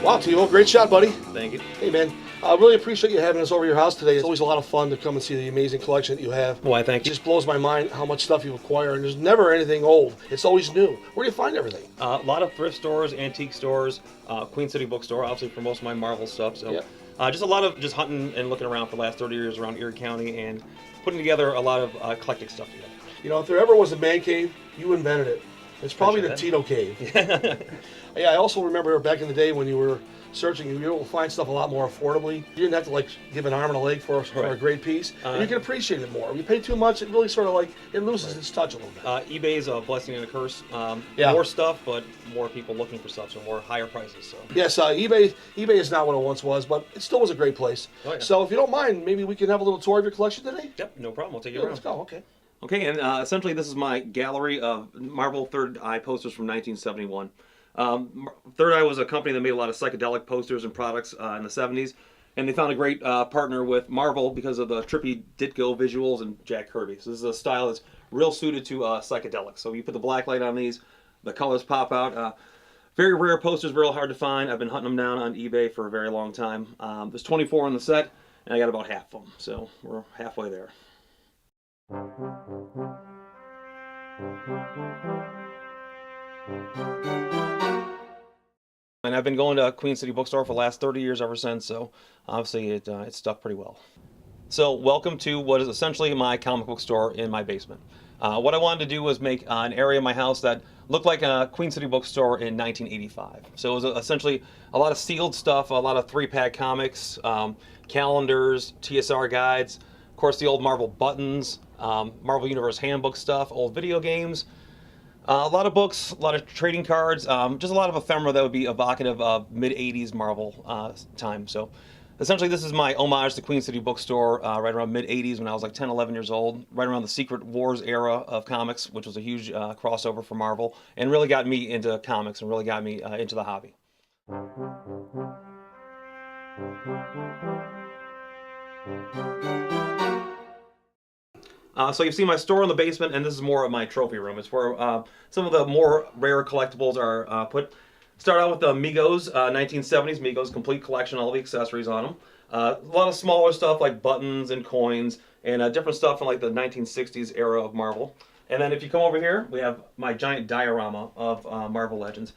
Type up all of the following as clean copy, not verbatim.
Wow, Timo, great shot, buddy. Thank you. Hey, man, I really appreciate you having us over your house today. It's always a lot of fun to come and see the amazing collection that you have. Why, thank It you. just blows my mind how much stuff you acquire, and there's never anything old. It's always new. Where do you find everything? A lot of thrift stores, antique stores, Queen City Bookstore, obviously for most of my Marvel stuff. So, Yep. just a lot of just hunting and looking around for the last 30 years around Erie County and putting together a lot of eclectic stuff together. You know, if there ever was a man cave, you invented it. It's probably the Appreciate Tito Cave. Yeah, I also remember back in the day when you were searching, you were able to find stuff a lot more affordably. You didn't have to like give an arm and a leg for a Right. great piece. And you can appreciate it more. If you pay too much, it really sort of like, it loses its touch a little bit. eBay's a blessing and a curse. Yeah. More stuff, but more people looking for stuff, so more higher prices. So. Yes, eBay is not what it once was, but it still was a great place. Oh, yeah. So if you don't mind, maybe we can have a little tour of your collection today? Yep, no problem. I'll take you Yeah, around. let's go, okay. Okay, and essentially this is my gallery of Marvel Third Eye posters from 1971. Third Eye was a company that made a lot of psychedelic posters and products in the 70s, and they found a great partner with Marvel because of the trippy Ditko visuals and Jack Kirby. So this is a style that's real suited to psychedelics. So you put the black light on these, the colors pop out. Very rare posters, real hard to find. I've been hunting them down on eBay for a very long time. There's 24 on the set, and I got about half of them, so we're halfway there. And I've been going to Queen City Bookstore for the last 30 years ever since, so obviously it stuck pretty well. So welcome to what is essentially my comic book store in my basement. What I wanted to do was make an area of my house that looked like a Queen City Bookstore in 1985. So it was essentially a lot of sealed stuff, a lot of 3-pack comics, calendars, TSR guides, of course the old Marvel buttons, Marvel Universe handbook stuff, old video games, a lot of books, a lot of trading cards, just a lot of ephemera that would be evocative of mid-80s Marvel time. So essentially this is my homage to Queen City Bookstore right around mid-80s when I was like 10, 11 years old, right around the Secret Wars era of comics, which was a huge crossover for Marvel, and really got me into comics and really got me into the hobby. So you've seen my store in the basement, and this is more of my trophy room. It's where some of the more rare collectibles are put. Start out with the Migos, 1970s Migos complete collection, all the accessories on them. A lot of smaller stuff like buttons and coins, and different stuff from like the 1960s era of Marvel. And then if you come over here, we have my giant diorama of Marvel Legends.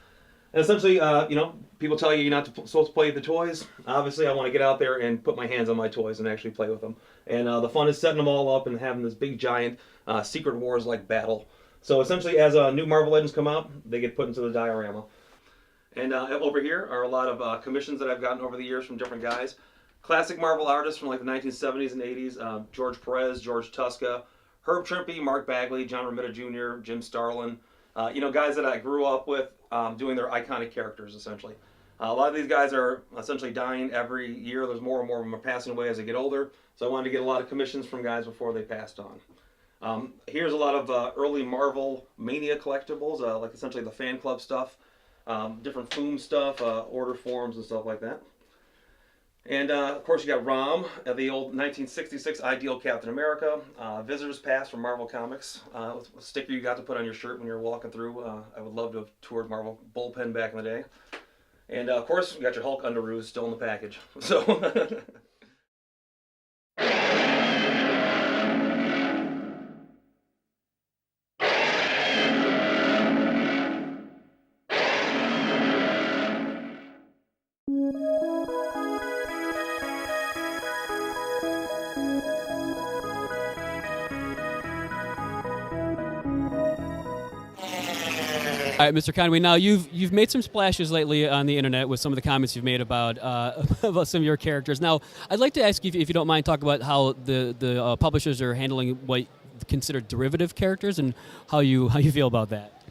And essentially, you know, people tell you you're not supposed to play with the toys. Obviously, I want to get out there and put my hands on my toys and actually play with them. And the fun is setting them all up and having this big, giant Secret Wars-like battle. So essentially, as new Marvel Legends come out, they get put into the diorama. And over here are a lot of commissions that I've gotten over the years from different guys. Classic Marvel artists from like the 1970s and 80s, George Perez, George Tuska, Herb Trimpe, Mark Bagley, John Romita Jr., Jim Starlin. You know, guys that I grew up with doing their iconic characters, essentially. A lot of these guys are essentially dying every year. There's more and more of them are passing away as they get older. So I wanted to get a lot of commissions from guys before they passed on. Here's a lot of early Marvel Mania collectibles, like essentially the fan club stuff, different Foom stuff, order forms and stuff like that. And of course you got Rom, the old 1966 Ideal Captain America, Visitor's Pass from Marvel Comics, a sticker you got to put on your shirt when you're walking through. I would love to have toured Marvel Bullpen back in the day. And of course you got your Hulk underoos still in the package. So. All right, Mr. Conway. Now you've made some splashes lately on the internet with some of the comments you've made about about some of your characters. Now, I'd like to ask you if you don't mind, talk about how the publishers are handling what considered derivative characters and how you feel about that.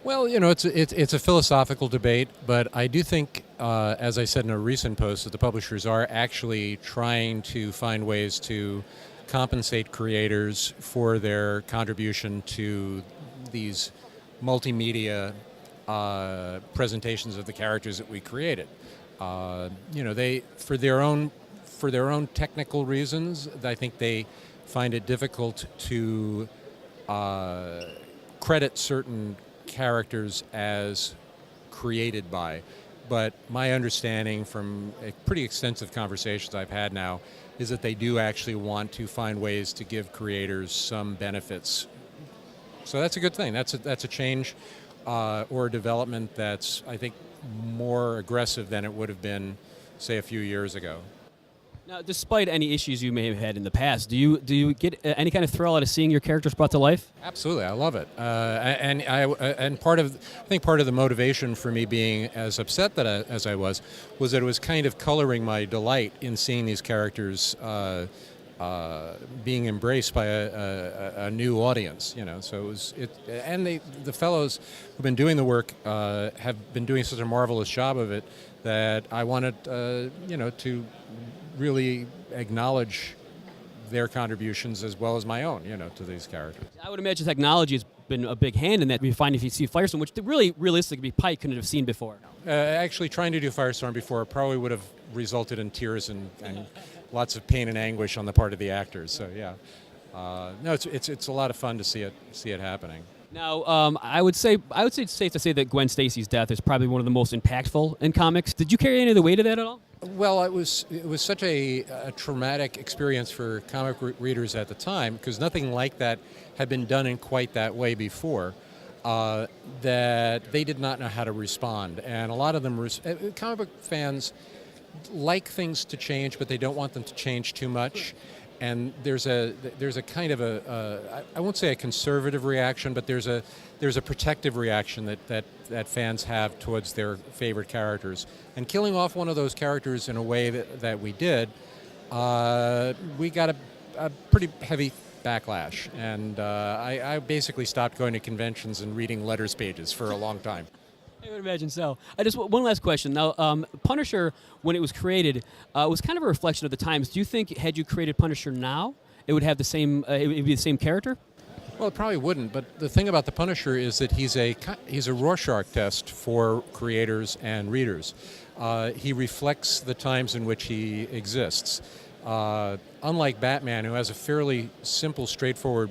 Well, you know, it's a philosophical debate, but I do think, as I said in a recent post, that the publishers are actually trying to find ways to compensate creators for their contribution to these multimedia presentations of the characters that we created. You know, they for their own technical reasons, I think they find it difficult to credit certain characters as created by. But my understanding from pretty extensive conversations I've had now is that they do actually want to find ways to give creators some benefits. So that's a good thing. That's a change or a development that's, I think, more aggressive than it would have been, say, a few years ago. Now, despite any issues you may have had in the past, do you get any kind of thrill out of seeing your characters brought to life? Absolutely, I love it, and I think part of the motivation for me being as upset as I was that it was kind of coloring my delight in seeing these characters being embraced by a new audience. So and the fellows who've been doing the work have been doing such a marvelous job of it that I wanted to really acknowledge their contributions as well as my own, to these characters. I would imagine technology has been a big hand in that. You find if you see Firestorm, which really realistically Pike couldn't have seen before. Actually, trying to do Firestorm before probably would have resulted in tears and lots of pain and anguish on the part of the actors. So yeah, no, it's a lot of fun to see it happening. Now, I would say it's safe to say that Gwen Stacy's death is probably one of the most impactful in comics. Did you carry any of the weight of that at all? Well, it was such a traumatic experience for comic readers at the time, because nothing like that had been done in quite that way before, that they did not know how to respond. And a lot of them, comic book fans like things to change, but they don't want them to change too much. And there's a kind of I won't say a conservative reaction, but there's a protective reaction that fans have towards their favorite characters. And killing off one of those characters in a way that we did, we got a pretty heavy backlash. And I basically stopped going to conventions and reading letters pages for a long time. I would imagine so. One last question. Now, Punisher, when it was created, was kind of a reflection of the times. Do you think, had you created Punisher now, it would have the same? It would be the same character? Well, it probably wouldn't. But the thing about the Punisher is that he's a Rorschach test for creators and readers. He reflects the times in which he exists. Unlike Batman, who has a fairly simple, straightforward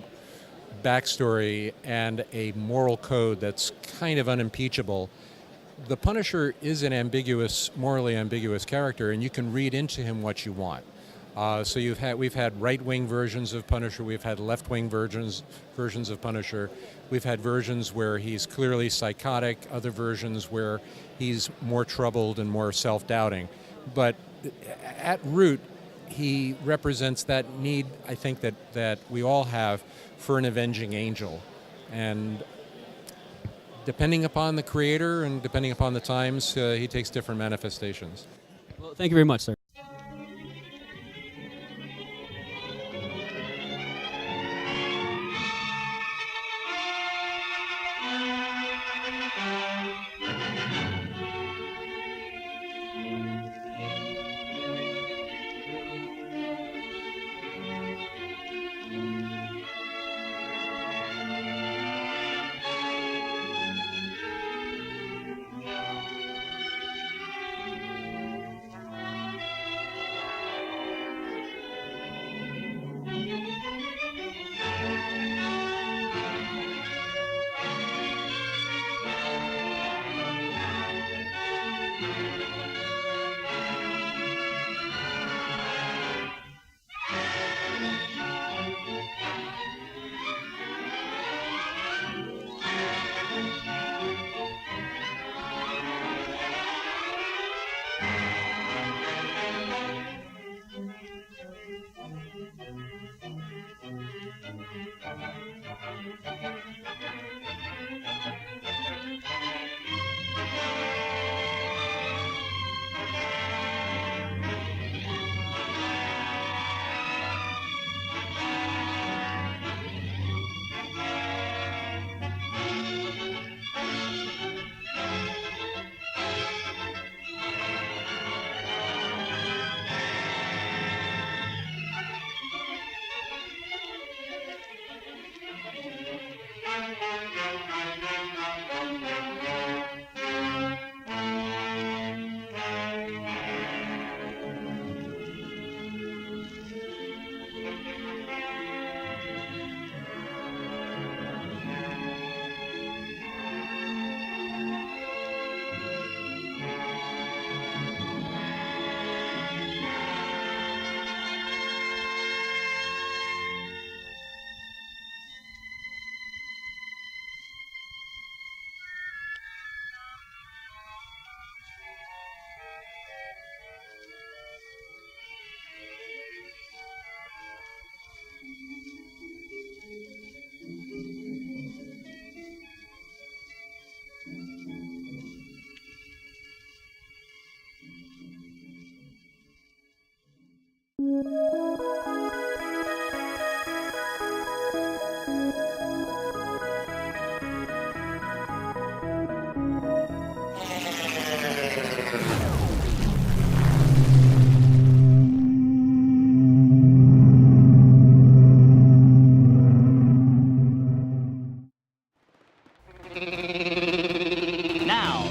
backstory and a moral code that's kind of unimpeachable, the Punisher is an morally ambiguous character, and you can read into him what you want. So we've had right-wing versions of Punisher, we've had left-wing versions of Punisher, we've had versions where he's clearly psychotic, other versions where he's more troubled and more self-doubting. But at root, he represents that need, I think, that we all have for an avenging angel. And depending upon the creator and depending upon the times, he takes different manifestations. Well, thank you very much, sir. Now,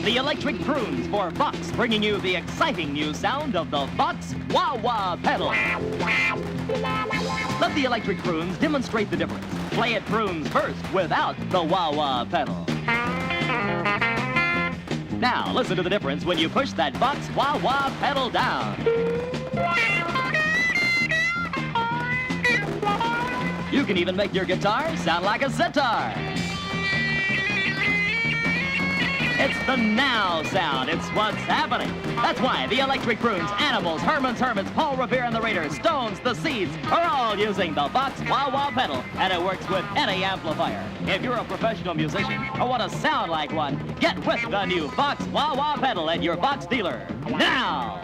the electric prunes for Vox, bringing you the exciting new sound of the Vox wah-wah pedal. Let the electric prunes demonstrate the difference. Play it prunes first without the wah-wah pedal. Now, listen to the difference when you push that Vox wah-wah pedal down. You can even make your guitar sound like a sitar. It's the now sound. It's what's happening. That's why the Electric Prunes, Animals, Herman's Hermits, Paul Revere and the Raiders, Stones, the Seeds are all using the Vox wah-wah pedal, and it works with any amplifier. If you're a professional musician or want to sound like one, get with the new Vox wah-wah pedal at your Vox dealer now.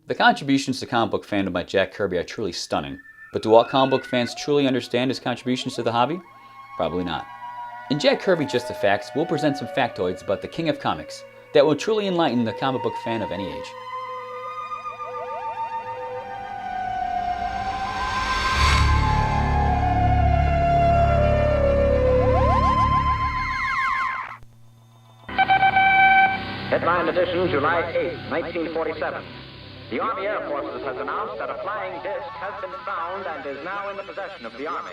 The contributions to comic book fandom by Jack Kirby are truly stunning, but do all comic book fans truly understand his contributions to the hobby? Probably not. In Jack Kirby Just the Facts, we'll present some factoids about the king of comics that will truly enlighten the comic book fan of any age. position July 8, 1947. The Army Air Forces has announced that a flying disc has been found and is now in the possession of the Army.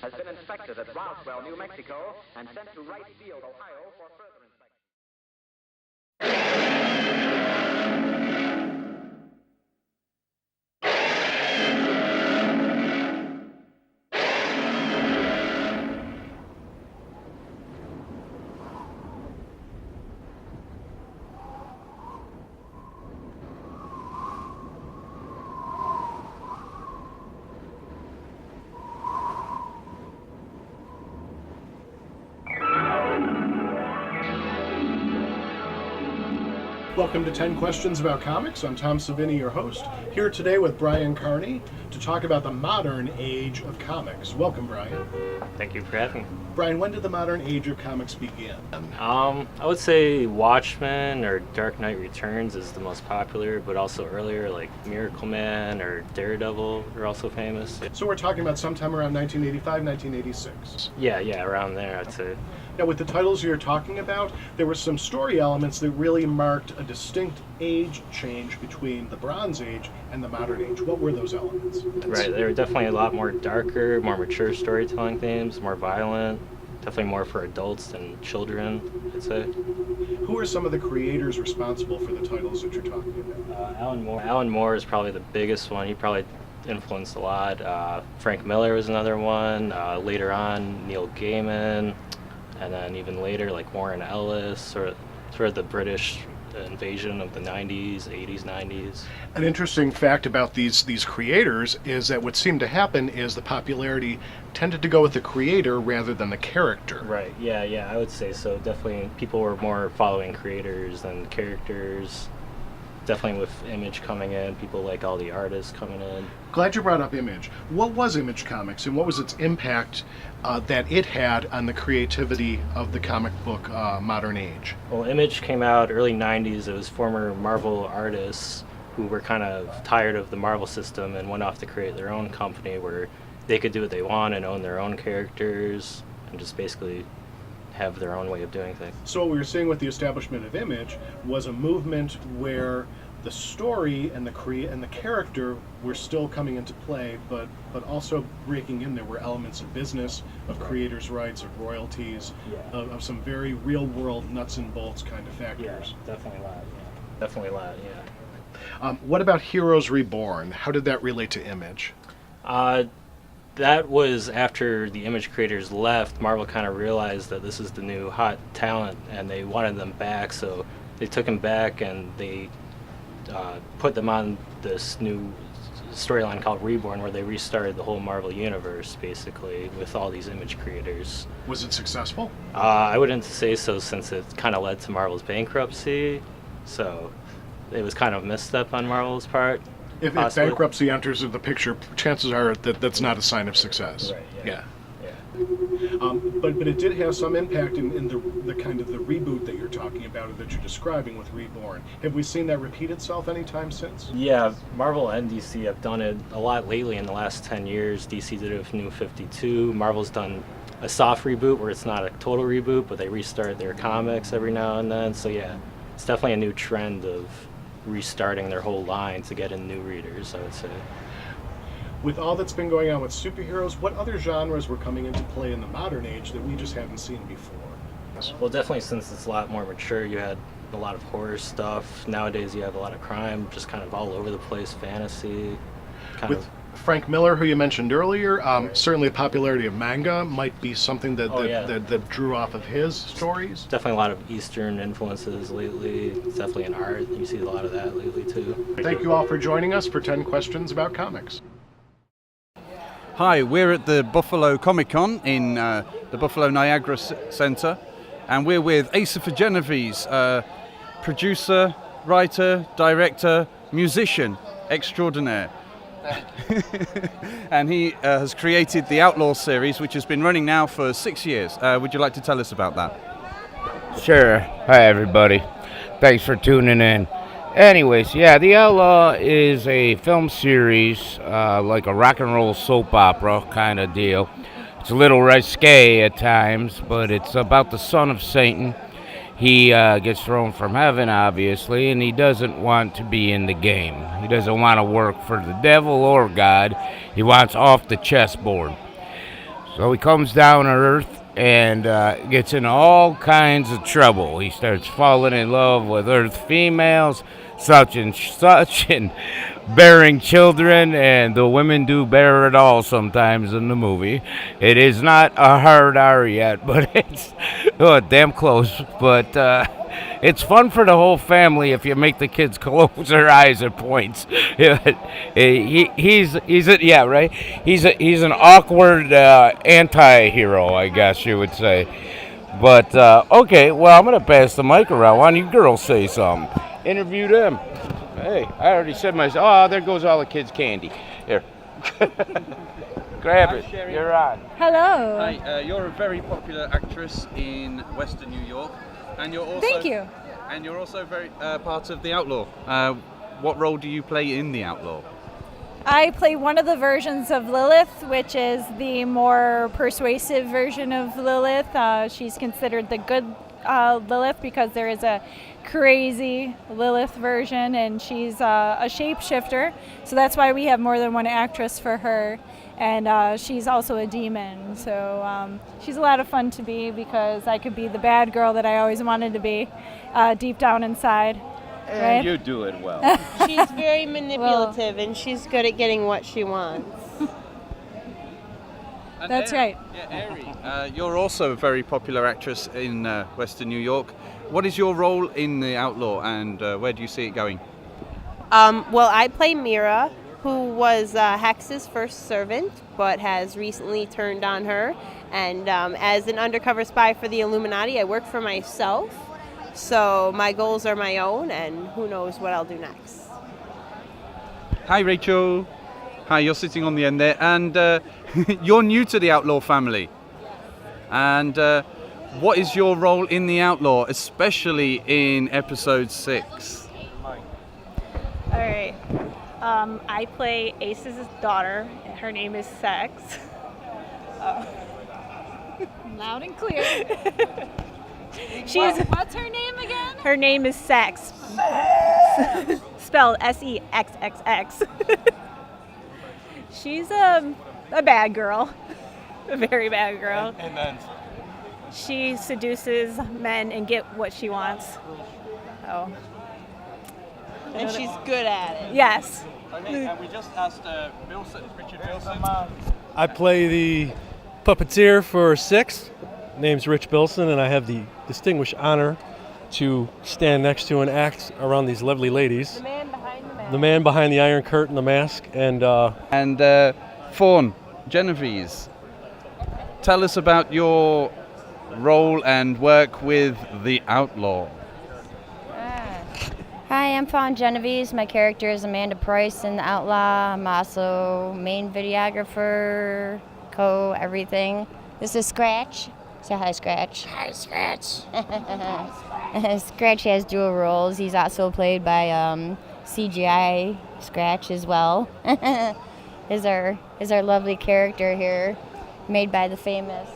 Has been inspected at Roswell, New Mexico, and sent to Wright Field, Ohio, for further inspection. Welcome to 10 Questions About Comics. I'm Tom Savini, your host, here today with Brian Carney to talk about the modern age of comics. Welcome, Brian. Thank you for having me. Brian, when did the modern age of comics begin? I would say Watchmen or Dark Knight Returns is the most popular, but also earlier like Miracle Man or Daredevil are also famous. So we're talking about sometime around 1985, 1986. Yeah, around there I'd say. Now, with the titles you're talking about, there were some story elements that really marked a distinct age change between the Bronze Age and the modern age. What were those elements? Right, they were definitely a lot more darker, more mature storytelling themes, more violent, definitely more for adults than children, I'd say. Who are some of the creators responsible for the titles that you're talking about? Alan Moore. Alan Moore is probably the biggest one. He probably influenced a lot. Frank Miller was another one. Later on, Neil Gaiman. And then even later, like Warren Ellis, sort of the British invasion of the 90s, 80s, 90s. An interesting fact about these creators is that what seemed to happen is the popularity tended to go with the creator rather than the character. Right, yeah, I would say so. Definitely people were more following creators than characters. Definitely with Image coming in, people like all the artists coming in. Glad you brought up Image. What was Image Comics and what was its impact that it had on the creativity of the comic book modern age? Well, Image came out early 90s. It was former Marvel artists who were kind of tired of the Marvel system and went off to create their own company where they could do what they want and own their own characters and just basically have their own way of doing things. So what we were seeing with the establishment of Image was a movement where the story and the character were still coming into play, but also breaking in. There were elements of business, of creators' rights, of royalties, of some very real-world nuts and bolts kind of factors. Yeah, definitely a lot. What about Heroes Reborn? How did that relate to Image? That was after the Image creators left. Marvel kind of realized that this is the new hot talent and they wanted them back, so they took them back and they put them on this new storyline called Reborn where they restarted the whole Marvel universe basically with all these Image creators. Was it successful? I wouldn't say so since it kind of led to Marvel's bankruptcy, so it was kind of a misstep on Marvel's part. If bankruptcy enters the picture, chances are that that's not a sign of success. Right, yeah. But it did have some impact in the kind of the reboot that you're talking about, or that you're describing with Reborn. Have we seen that repeat itself anytime since? Yeah, Marvel and DC have done it a lot lately in the last 10 years. DC did it with New 52. Marvel's done a soft reboot where it's not a total reboot, but they restart their comics every now and then. So yeah, it's definitely a new trend of restarting their whole line to get in new readers, I would say. With all that's been going on with superheroes, what other genres were coming into play in the modern age that we just haven't seen before? Well, definitely since it's a lot more mature, you had a lot of horror stuff. Nowadays you have a lot of crime, just kind of all over the place, fantasy. With Frank Miller, who you mentioned earlier, certainly the popularity of manga might be something that drew off of his stories. Definitely a lot of Eastern influences lately. It's definitely in art. You see a lot of that lately too. Thank you all for joining us for 10 Questions About Comics. Hi, we're at the Buffalo COMICON in the Buffalo Niagara Center, and we're with Aceifer Genovese, producer, writer, director, musician extraordinaire. And he has created the Outlaw series, which has been running now for 6 years. Would you like to tell us about that? Sure. Hi, everybody. Thanks for tuning in. Anyways, yeah, The Outlaw is a film series, like a rock and roll soap opera kind of deal. It's a little risque at times, but it's about the son of Satan. He gets thrown from heaven, obviously, and he doesn't want to be in the game. He doesn't want to work for the devil or God. He wants off the chessboard. So he comes down to earth and gets in all kinds of trouble. He starts falling in love with earth females, such and such, and bearing children, and the women do bear it all sometimes in the movie. It is not a hard R yet, but it's damn close. But it's fun for the whole family if you make the kids close their eyes at points. He's an awkward anti-hero, I guess you would say. But okay, well, I'm gonna pass the mic around. Why don't you girls say something? Interview them. Hey, I already said myself. Oh, there goes all the kids' candy. Here. Grab it. Sherry. You're on. Hello. Hi, you're a very popular actress in Western New York, and you're also Thank you. And you're also very part of the Outlaw. What role do you play in the Outlaw? I play one of the versions of Lilith, which is the more persuasive version of Lilith. She's considered the good Lilith because there is a crazy Lilith version, and she's a shapeshifter, so that's why we have more than one actress for her. And she's also a demon, so she's a lot of fun to be because I could be the bad girl that I always wanted to be deep down inside. And right? you do it well. She's very manipulative, and she's good at getting what she wants. That's right. Yeah, Ari, you're also a very popular actress in Western New York. What is your role in the Outlaw, and where do you see it going? Well, I play Mira, who was Hex's first servant, but has recently turned on her. And as an undercover spy for the Illuminati, I work for myself. So my goals are my own, and who knows what I'll do next. Hi, Rachel. Hi, you're sitting on the end there, and you're new to the Outlaw family. And what is your role in the Outlaw, especially in episode 6? All right. I play Ace's daughter. Her name is Sex. Loud and clear. What's her name again? Her name is Sex. Spelled Sexxx. She's a bad girl. A very bad girl. And then she seduces men and get what she wants. Oh. And she's good at it. Yes. Okay, and we just asked Richard Wilson. I play the puppeteer for 6. Name's Rich Bilson, and I have the distinguished honor to stand next to and act around these lovely ladies. The man behind the mask. The man behind the Iron Curtain, the mask, and Fawn, Genovese, tell us about your role and work with the Outlaw. Hi, I'm Fawn Genovese. My character is Amanda Price in The Outlaw. I'm also main videographer, everything. This is Scratch. Say hi, Scratch. Hi, Scratch. Scratch has dual roles. He's also played by CGI Scratch as well. is our lovely character here, made by the famous.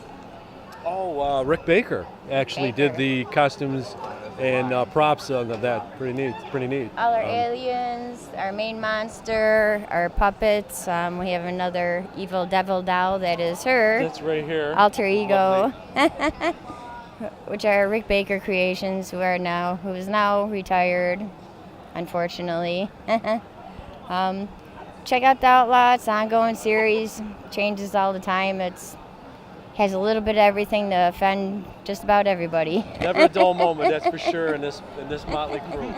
Oh, Rick Baker actually did the costumes and props of that. Pretty neat. All our aliens, our main monster, our puppets. We have another evil devil doll that is her. That's right here. Alter ego. Which are Rick Baker creations, who is now retired, unfortunately. Check out the Outlaw. It's an ongoing series. Changes all the time. Has a little bit of everything to offend just about everybody. Never a dull moment, that's for sure, in this motley crew.